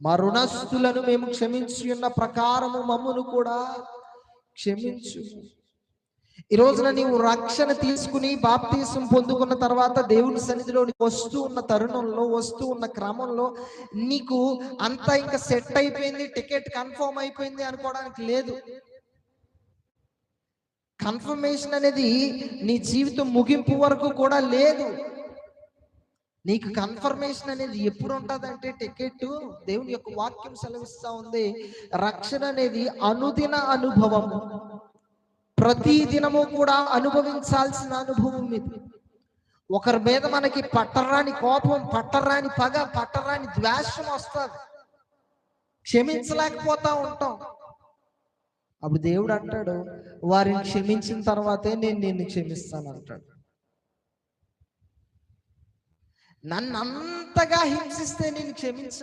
మా రుణస్థులను మేము క్షమించి ఉన్న ప్రకారము మమ్మును కూడా క్షమించు. ఈ రోజున నీవు రక్షణ తీసుకుని బాప్తీసం పొందుకున్న తర్వాత దేవుని సన్నిధిలో వస్తూ ఉన్న తరుణంలో, వస్తూ ఉన్న క్రమంలో నీకు అంతా ఇంకా సెట్ అయిపోయింది, టికెట్ కన్ఫర్మ్ అయిపోయింది అనుకోవడానికి లేదు. కన్ఫర్మేషన్ అనేది నీ జీవితం ముగింపు వరకు కూడా లేదు. నీకు కన్ఫర్మేషన్ అనేది ఎప్పుడు ఉంటుందంటే, టికెట్ దేవుని యొక్క వాక్యం సెలవిస్తా ఉంది, రక్షణ అనేది అనుదిన అనుభవం, ప్రతి దినము కూడా అనుభవించాల్సిన అనుభవం ఇది. ఒకరి మీద మనకి పట్టరాని కోపం, పట్టరాని పగ, పట్టరాని ద్వేషం వస్తుంది, క్షమించలేకపోతా ఉంటాం. అప్పుడు దేవుడు అంటాడు, వారిని క్షమించిన తర్వాతే నేను నిన్ను క్షమిస్తాను అంటాడు. నన్ను అంతగా హింసిస్తే నేను క్షమించ